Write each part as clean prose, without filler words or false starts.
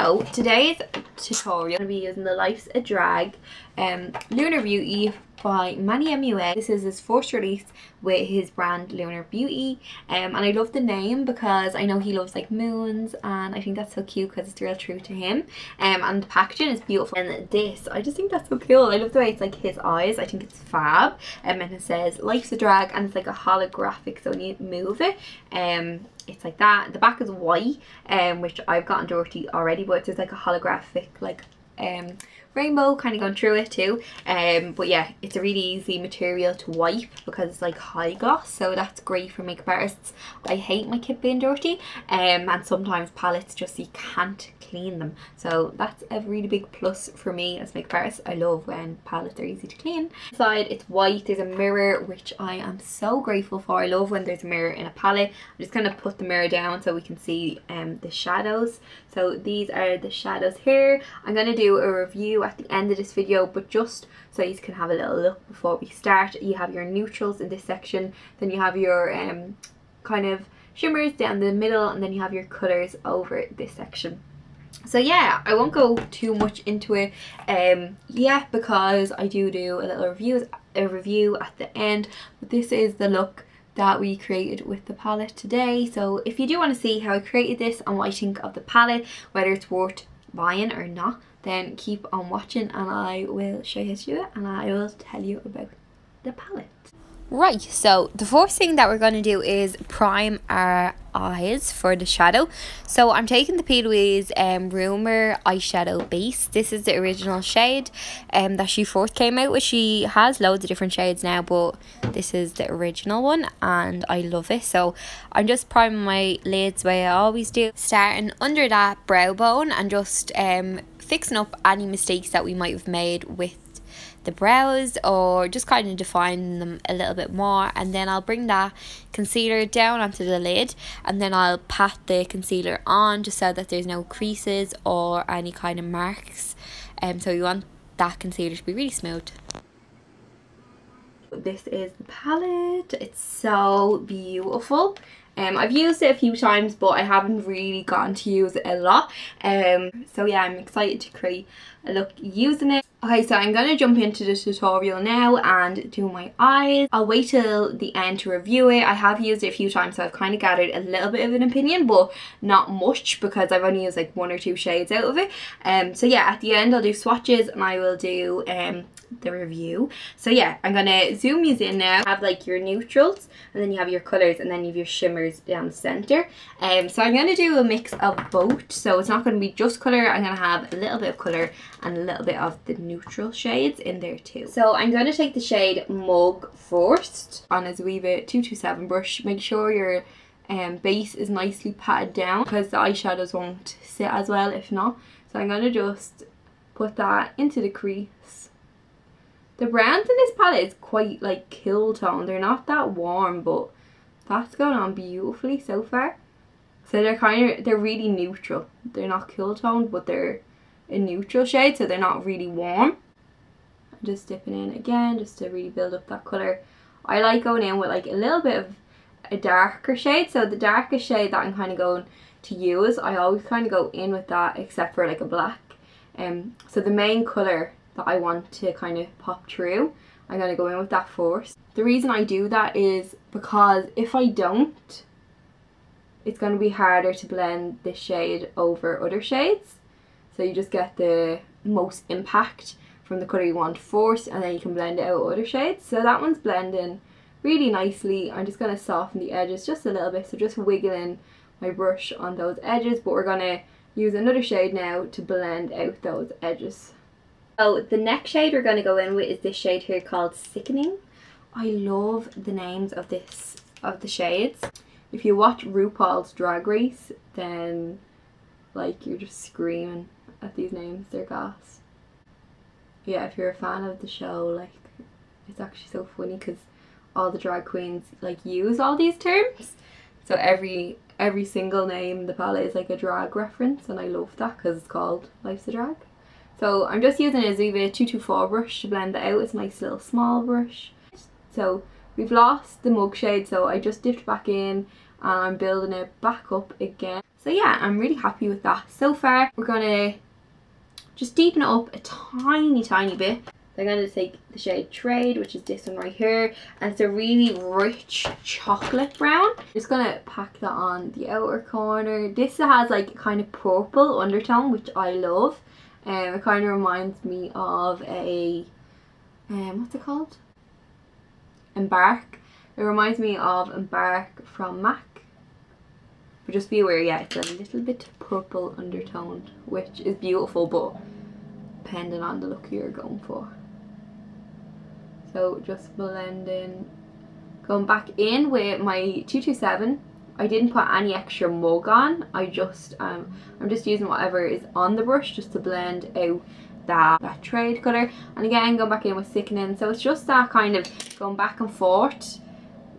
So today's tutorial, I'm going to be using the Life's a Drag Lunar Beauty by Manny MUA. This is his first release with his brand Lunar Beauty, and I love the name because I know he loves like moons, and I think that's so cute because it's real true to him. And the packaging is beautiful, and this, I just think that's so cool. I love the way it's like his eyes. I think it's fab. And it says Life's a Drag, and it's like a holographic, so when you move it, it's like that. The back is white, which I've gotten dirty already, but there's like a holographic like rainbow kind of going through it too. But yeah, it's a really easy material to wipe because it's like high gloss, so that's great for makeup artists. I hate my kit being dirty, and sometimes palettes just you can't clean them, so that's a really big plus for me as makeup artist. I love when palettes are easy to clean. Inside it's white. There's a mirror, which I am so grateful for. I love when there's a mirror in a palette. I'm just gonna put the mirror down so we can see the shadows. So these are the shadows here. I'm gonna do a review at the end of this video, but just so you can have a little look before we start. You have your neutrals in this section, then you have your kind of shimmers down the middle, and then you have your colours over this section. So yeah, I won't go too much into it yeah, because I do a little review at the end, but this is the look that we created with the palette today. So if you do want to see how I created this and what I think of the palette, whether it's worth buying or not, then keep on watching and I will show you how to do it, and I will tell you about the palette. Right, so the first thing that we're going to do is prime our eyes for the shadow. So I'm taking the P. Louise Rumour eyeshadow base. This is the original shade that she first came out with. She has loads of different shades now, but this is the original one and I love it. So I'm just priming my lids the way I always do, starting under that brow bone and just fixing up any mistakes that we might have made with the brows, or just kind of defining them a little bit more. And then I'll bring that concealer down onto the lid, and then I'll pat the concealer on just so that there's no creases or any kind of marks. So you want that concealer to be really smooth. This is the palette. It's so beautiful. I've used it a few times, but I haven't really gotten to use it a lot. So yeah, I'm excited to create a look using it. Okay, so I'm going to jump into the tutorial now and do my eyes. I'll wait till the end to review it. I have used it a few times, so I've kind of gathered a little bit of an opinion, but not much because I've only used like 1 or 2 shades out of it. So yeah, at the end I'll do swatches and I will do the review. So yeah, I'm gonna zoom these in now. Have like your neutrals, and then you have your colours, and then you have your shimmers down the centre. So I'm gonna do a mix of both, so it's not gonna be just colour. I'm gonna have a little bit of colour and a little bit of the neutral shades in there too. So I'm gonna take the shade Mug first on a Zoeva 227 brush. Make sure your base is nicely patted down because the eyeshadows won't sit as well if not. So I'm gonna just put that into the crease. The browns in this palette is quite like cool tone. They're not that warm, but that's going on beautifully so far. So they're really neutral. They're not cool toned, but they're a neutral shade, so they're not really warm. I'm just dipping in again just to really build up that colour. I like going in with like a little bit of a darker shade. So the darkest shade that I'm kind of going to use, I always kind of go in with that, except for like a black. So the main colour that I want to kind of pop through, I'm going to go in with that first. The reason I do that is because if I don't, it's going to be harder to blend this shade over other shades. So you just get the most impact from the colour you want first, and then you can blend it out with other shades. So that one's blending really nicely. I'm just going to soften the edges just a little bit, so just wiggling my brush on those edges, but we're going to use another shade now to blend out those edges. So the next shade we're going to go in with is this shade here called Sickening. I love the names of the shades. If you watch RuPaul's Drag Race, then like you're just screaming at these names. They're gas. Yeah, if you're a fan of the show, like it's actually so funny because all the drag queens like use all these terms. So every single name in the palette is like a drag reference, and I love that because it's called Life's a Drag. So I'm just using a Zoeva 224 brush to blend it out. It's a nice little small brush. So we've lost the Mug shade, so I just dipped back in and I'm building it back up again. So yeah, I'm really happy with that so far. We're gonna just deepen it up a tiny bit. I'm going to take the shade Trade, which is this one right here, and it's a really rich chocolate brown. Just going to pack that on the outer corner. This has like kind of purple undertone, which I love. It kind of reminds me of a, what's it called? Embark. It reminds me of Embark from MAC. But just be aware, yeah, it's a little bit purple undertoned, which is beautiful, but depending on the look you're going for. So just blending, going back in with my 227. I didn't put any extra mug on. I'm just using whatever is on the brush just to blend out that Trade colour. And again, going back in with Sickening. So it's just that kind of going back and forth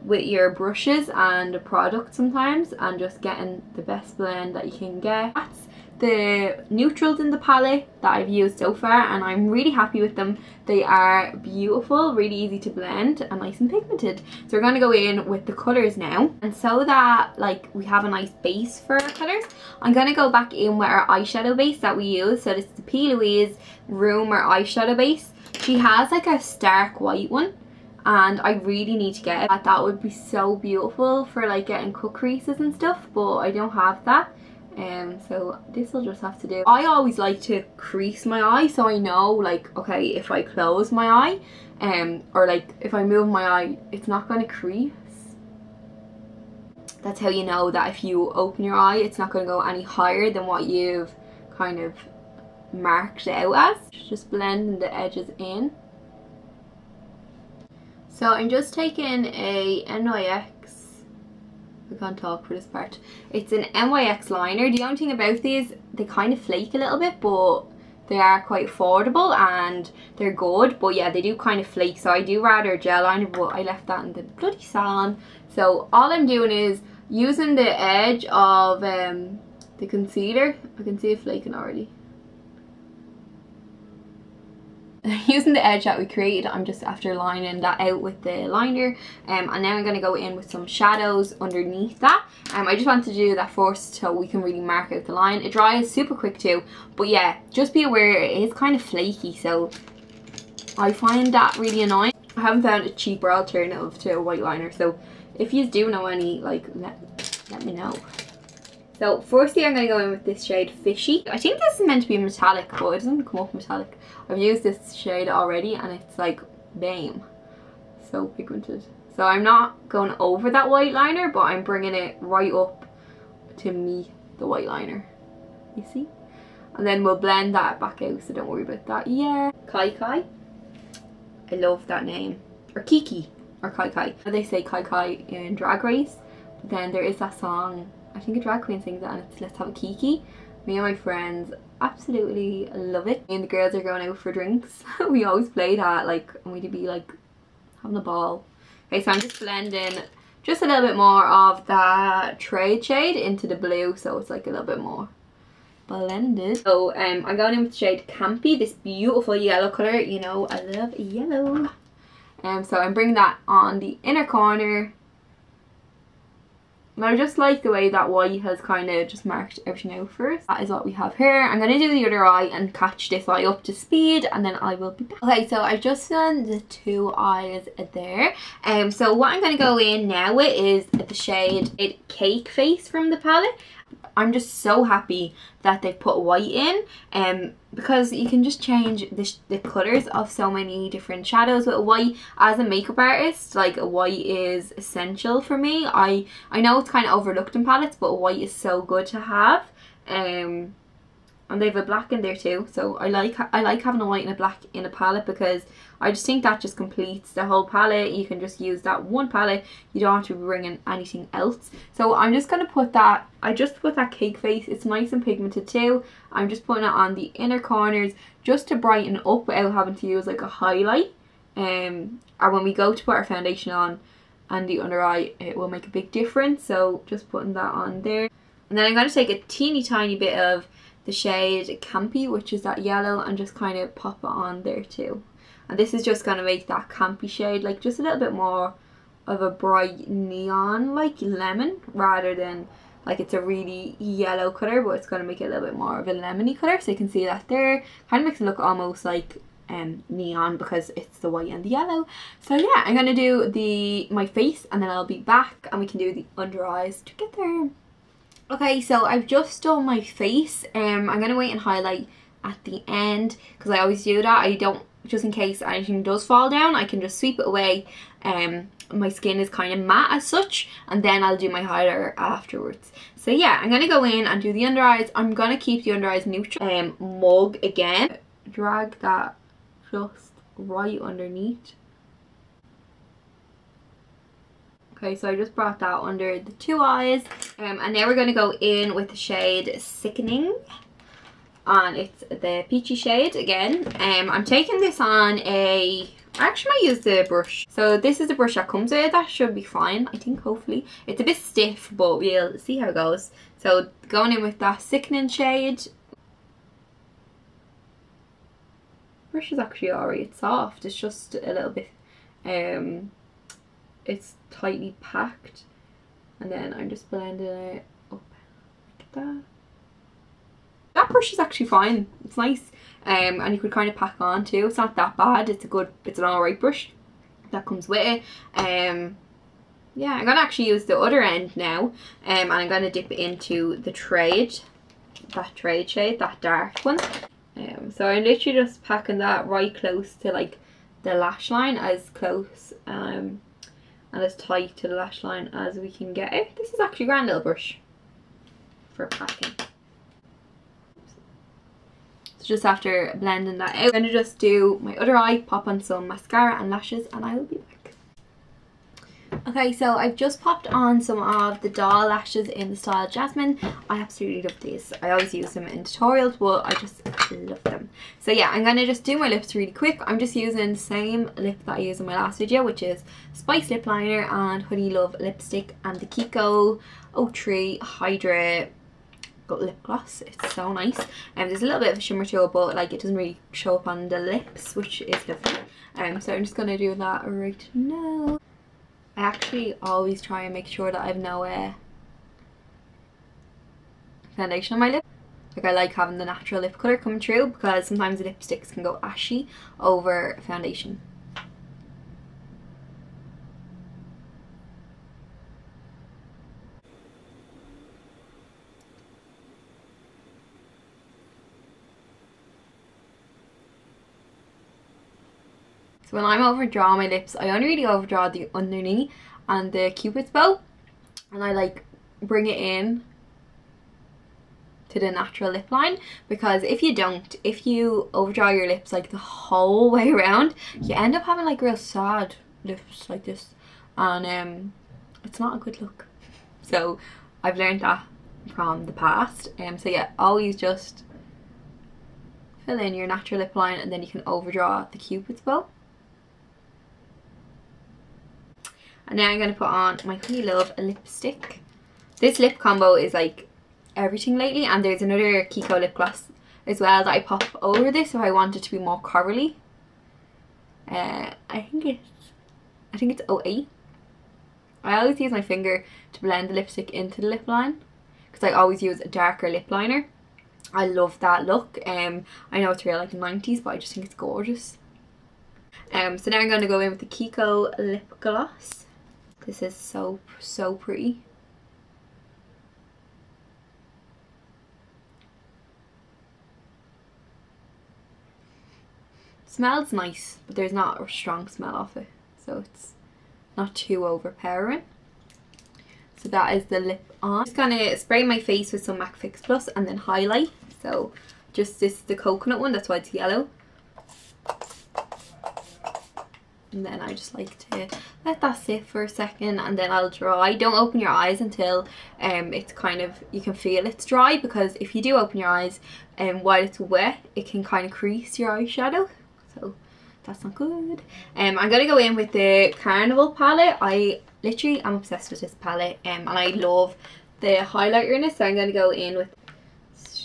with your brushes and the product sometimes, and just getting the best blend that you can get. That's the neutrals in the palette that I've used so far, and I'm really happy with them. They are beautiful, really easy to blend, and nice and pigmented. So we're going to go in with the colours now, and so that like we have a nice base for our colours, I'm going to go back in with our eyeshadow base that we use. So this is the P. Louise Rumour eyeshadow base. She has like a stark white one, and I really need to get it. That would be so beautiful for like getting cut creases and stuff, but I don't have that. So this will just have to do. I always like to crease my eye, so I know like, okay, if I close my eye or like if I move my eye, it's not going to crease. That's how you know that if you open your eye, it's not going to go any higher than what you've kind of marked out as. Just blending the edges in. So I'm just taking a NYX, I can't talk for this part. It's an NYX liner. The only thing about these, they kind of flake a little bit, but they are quite affordable and they're good. But yeah, they do kind of flake, so I do rather a gel liner, but I left that in the bloody salon. So all I'm doing is using the edge of the concealer. I can see it flaking already. Using the edge that we created, I'm just after lining that out with the liner, and now I'm going to go in with some shadows underneath that. I just want to do that first so we can really mark out the line. It dries super quick too, but yeah, just be aware it is kind of flaky, so I find that really annoying. I haven't found a cheaper alternative to a white liner, so if you do know any, like let me know. So firstly I'm going to go in with this shade Fishy. I think this is meant to be metallic, but it doesn't come up metallic. I've used this shade already and it's like, bam, so pigmented. So I'm not going over that white liner, but I'm bringing it right up to meet the white liner, you see? And then we'll blend that back out, so don't worry about that. Yeah. Kai Kai. I love that name. Or Kiki, or Kai Kai. They say Kai Kai in Drag Race, but then there is that song, I think a drag queen sings it, and it's Let's Have a Kiki. Me and my friends absolutely love it. Me and the girls are going out for drinks. We always play that, like, and we'd be like having a ball. Okay, so I'm just blending just a little bit more of that Trade shade into the blue, so it's like a little bit more blended. So I'm going in with the shade Campy, this beautiful yellow colour. You know I love yellow. So I'm bringing that on the inner corner. And I just like the way that white has kind of just marked everything out first. That is what we have here. I'm going to do the other eye and catch this eye up to speed, and then I will be back. Okay, so I've just done the two eyes there. So what I'm going to go in now with is the shade Cake Face from the palette. I'm just so happy that they've put white in, because you can just change the colours of so many different shadows with white. As a makeup artist, like, white is essential for me. I know it's kind of overlooked in palettes, but white is so good to have. And they have a black in there too, so I like having a white and a black in a palette, because I just think that just completes the whole palette. You can just use that one palette, you don't have to be bringing anything else. So I'm just going to put that, I just put that Cake Face. It's nice and pigmented too. I'm just putting it on the inner corners just to brighten up without having to use like a highlight. Or when we go to put our foundation on and the under eye, it will make a big difference. So just putting that on there. And then I'm going to take a teeny tiny bit of the shade Campy, which is that yellow, and just kind of pop it on there too. And this is just going to make that campy shade like just a little bit more of a bright neon like lemon, rather than like it's a really yellow colour, but it's going to make it a little bit more of a lemony colour. So you can see that there. Kind of makes it look almost like neon because it's the white and the yellow. So yeah, I'm going to do my face and then I'll be back and we can do the under eyes together. Okay, so I've just done my face. I'm going to wait and highlight at the end because I always do that. I don't, just in case anything does fall down, I can just sweep it away. My skin is kind of matte as such, and then I'll do my highlighter afterwards. So yeah, I'm going to go in and do the under eyes. I'm going to keep the under eyes neutral. Mug again. Drag that just right underneath. Okay, so I just brought that under the two eyes. And now we're going to go in with the shade Sickening. And it's the peachy shade again. I'm taking this on I actually might use the brush. So this is the brush that comes with it. That should be fine, I think, hopefully. It's a bit stiff, but we'll see how it goes. So going in with that Sickening shade. Brush is actually alright. It's soft. It's just a little bit it's tightly packed, and then I'm just blending it up like that. That brush is actually fine. It's nice, and you could kind of pack on too. It's not that bad. It's an alright brush that comes with it. Yeah, I'm gonna actually use the other end now, and I'm gonna dip it into the trade shade, that dark one. So I'm literally just packing that right close to like the lash line, as close and as tight to the lash line as we can get it. This is actually a grand little brush for packing. So just after blending that out, I'm going to just do my other eye, pop on some mascara and lashes, and I will be back. Okay, so I've just popped on some of the doll lashes in the style Jasmine. I absolutely love these. I always use them in tutorials, but I just love them. So yeah, I'm going to just do my lips really quick. I'm just using the same lip that I used in my last video, which is Spice Lip Liner and Honey Love Lipstick and the Kiko 03 Hydra lip gloss. It's so nice. And there's a little bit of a shimmer to it, but like it doesn't really show up on the lips, which is lovely. So I'm just going to do that right now. I actually always try and make sure that I have no foundation on my lip. Like I like having the natural lip colour come through, because sometimes the lipsticks can go ashy over foundation. So when I'm overdrawing my lips, I only really overdraw the underneath and the cupid's bow, and I like bring it in to the natural lip line, because if you overdraw your lips like the whole way around, you end up having like real sad lips like this, and it's not a good look. So I've learned that from the past. So yeah, always just fill in your natural lip line and then you can overdraw the cupid's bow. And now I'm going to put on my Honey Love lipstick. This lip combo is like everything lately, and there's another Kiko lip gloss as well that I pop over this if I want it to be more corally. I think it's 08. I always use my finger to blend the lipstick into the lip line, because I always use a darker lip liner. I love that look. I know it's real like the 90s, but I just think it's gorgeous. So now I'm going to go in with the Kiko lip gloss. This is so pretty. Smells nice, but there's not a strong smell off it, so it's not too overpowering. So that is the lip on. I'm just gonna spray my face with some MAC Fix Plus and then highlight. So just this is the coconut one, that's why it's yellow. And then I just like to let that sit for a second, and then I'll dry. Don't open your eyes until it's kind of, you can feel it's dry, because if you do open your eyes while it's wet, it can kind of crease your eyeshadow, so that's not good. I'm gonna go in with the Carnival palette. I literally am obsessed with this palette, and I love the highlighter in it, so I'm gonna go in with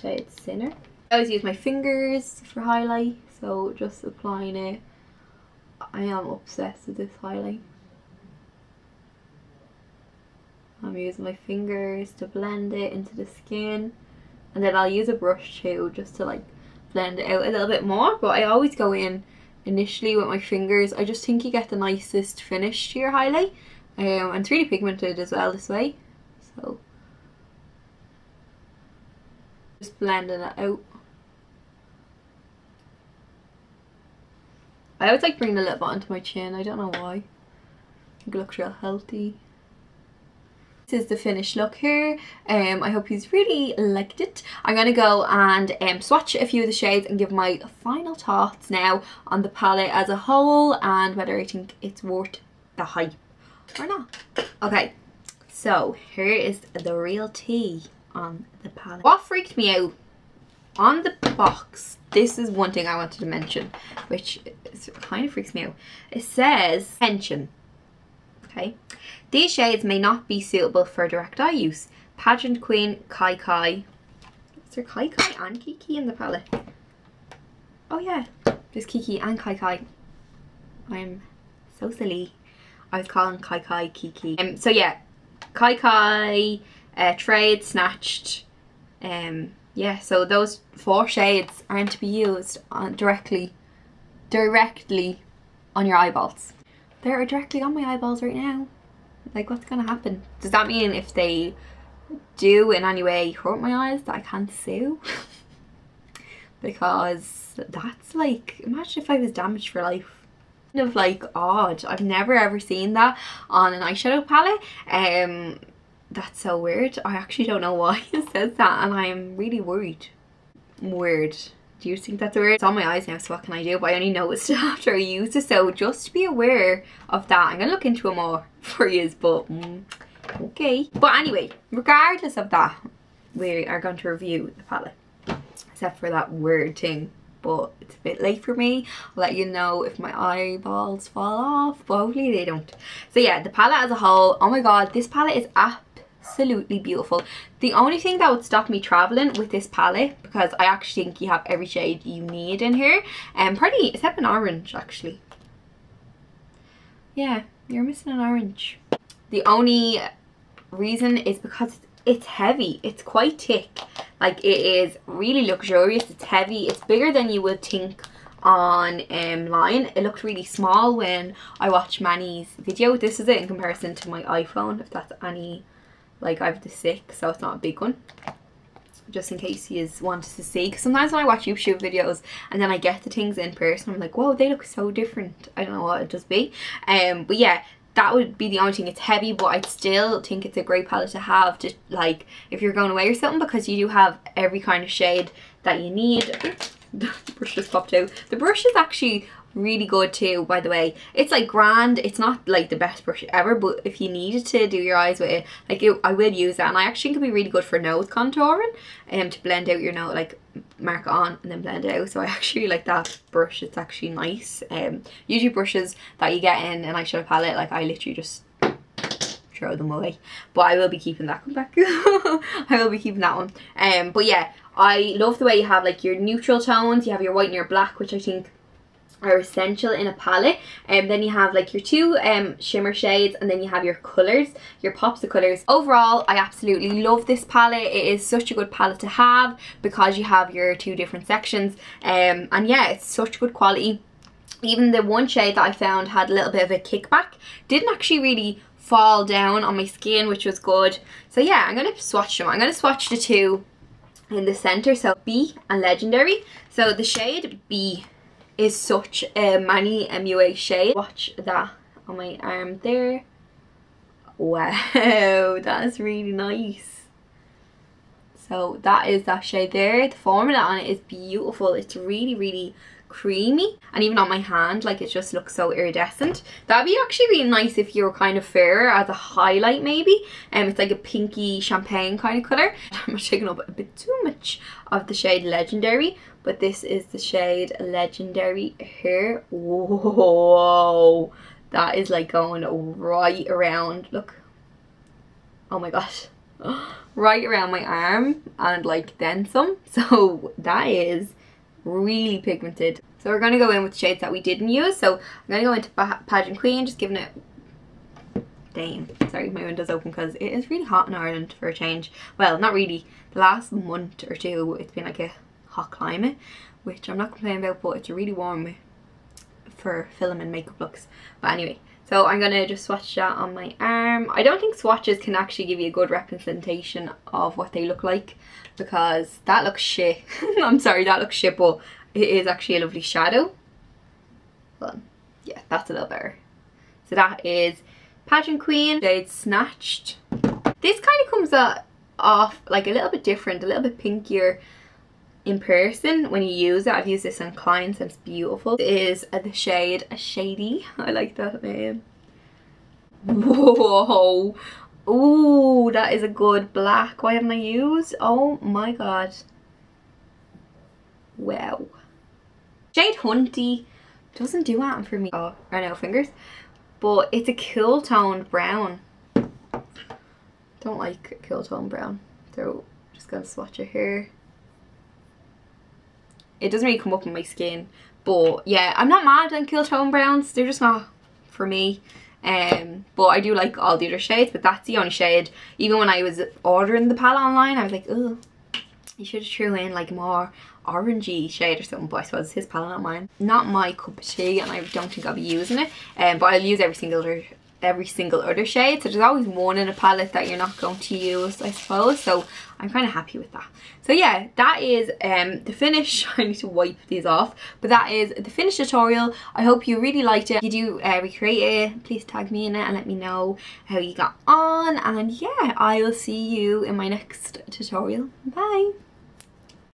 shade Sinner. I always use my fingers for highlight, so just applying it. I am obsessed with this highlight. I'm I'm using my fingers to blend it into the skin, and then I'll use a brush too just to like blend it out a little bit more, but I always go in initially with my fingers. I just think you get the nicest finish to your highlight, and it's really pigmented as well this way, so just blending it out. I always like bringing a little bit onto my chin, I don't know why. I think it looks real healthy. This is the finished look here. I hope you really liked it. I'm gonna go and swatch a few of the shades and give my final thoughts now on the palette as a whole and whether I think it's worth the hype or not. Okay, so here is the real tea on the palette. What freaked me out on the box, this is one thing I wanted to mention, which kind of freaks me out. It says tension. Okay, these shades may not be suitable for direct eye use. Pageant Queen Kai Kai. Is there Kai Kai and Kiki in the palette? Oh yeah, there's Kiki and Kai Kai. I'm so silly. I was calling Kai Kai Kiki. So yeah, Kai Kai, Trade, Snatched. Yeah, so those 4 shades aren't to be used on directly on your eyeballs. They're directly on my eyeballs right now. Like, what's gonna happen? Does that mean if they do in any way hurt my eyes that I can't sue? Because that's like, imagine if I was damaged for life. Kind of like odd. I've never ever seen that on an eyeshadow palette. That's so weird. I actually don't know why it says that, and I'm really worried. Weird. Do you think that's weird? It's on my eyes now, so what can I do? But I only noticed it after I used it, so just be aware of that. I'm gonna look into it more for you, but okay. But anyway, regardless of that, we are going to review the palette, except for that weird thing. But it's a bit late for me. I'll let you know if my eyeballs fall off, but hopefully they don't. So yeah, the palette as a whole, oh my god, this palette is absolutely beautiful. The only thing that would stop me traveling with this palette, because I actually think you have every shade you need in here, and probably except an orange actually. Yeah, you're missing an orange. The only reason is because it's heavy. It's quite thick. Like, it is really luxurious. It's heavy. It's bigger than you would think on line. It looked really small when I watched Manny's video. This is it in comparison to my iPhone, if that's any, like, I have the 6, so it's not a big one, just in case you wanted to see. Because sometimes when I watch YouTube videos and then I get the things in person, I'm like, whoa, they look so different. I don't know what it does be. But yeah, that would be the only thing. It's heavy, but I'd still think it's a great palette to have, to, like, if you're going away or something, because you do have every kind of shade that you need. The brush just popped out. The brush is actually really good too, by the way. It's like grand. It's not like the best brush ever, but if you needed to do your eyes with it, like, I will use that. And I actually think it'd be really good for nose contouring, to blend out your nose, like mark it on and then blend it out. So I actually like that brush. It's actually nice. Usually brushes that you get in an eyeshadow palette, like, I literally just throw them away, but I will be keeping that one back. I will be keeping that one. But yeah, I love the way you have like your neutral tones, you have your white and your black, which I think are essential in a palette, and then you have like your 2 shimmer shades, and then you have your colours, your pops of colours. Overall, I absolutely love this palette. It is such a good palette to have because you have your 2 different sections, and yeah, it's such good quality. Even the one shade that I found had a little bit of a kickback, didn't actually really fall down on my skin, which was good. So yeah, I'm going to swatch them. I'm going to swatch the 2 in the centre, so B and Legendary. So the shade B is such a Manny MUA shade. Watch that on my arm there. Wow, that is really nice. So that is that shade there. The formula on it is beautiful. It's really, really creamy, and even on my hand, like, it just looks so iridescent. That'd be actually really nice if you were kind of fairer as a highlight maybe. It's like a pinky champagne kind of colour. I'm taking up a bit too much of the shade Legendary, but this is the shade Legendary here. Whoa, that is like going right around, look, oh my gosh, right around my arm and like then some. So that is really pigmented. So we're going to go in with shades that we didn't use. So I'm going to go into Pageant Queen, just giving it Dane. Sorry, my window's open because it is really hot in Ireland for a change. Well, not really. The last month or two it's been like a hot climate, which I'm not complaining about, but it's really warm for film and makeup looks. But anyway, so I'm gonna just swatch that on my arm. I don't think swatches can actually give you a good representation of what they look like, because that looks shit. I'm sorry, that looks shit, but it is actually a lovely shadow. Hold on. Yeah, that's a little better. So that is Pageant Queen, shade Snatched. This kind of comes off like a little bit different, a little bit pinkier in person when you use it. I've used this on clients and it's beautiful. It is the shade Shady. I like that name. Whoa. Ooh, that is a good black. Why haven't I used? Oh my god. Wow. Shade Hunty doesn't do anything for me. Oh, I know, fingers. But it's a cool toned brown. Don't like a cool toned brown. So just gonna swatch it here. It doesn't really come up on my skin, but yeah, I'm not mad on cool tone browns. They're just not for me. But I do like all the other shades, but that's the only shade. Even when I was ordering the palette online, I was like, oh, you should have threw in like more orangey shade or something. But I suppose it's his palette, not mine. Not my cup of tea, and I don't think I'll be using it. But I'll use every single other shade. So there's always one in a palette that you're not going to use, I suppose. So I'm kind of happy with that. So yeah, that is the finish. I need to wipe these off, but that is the finished tutorial. I hope you really liked it. If you do recreate it, please tag me in it and let me know how you got on. And yeah, I will see you in my next tutorial. Bye.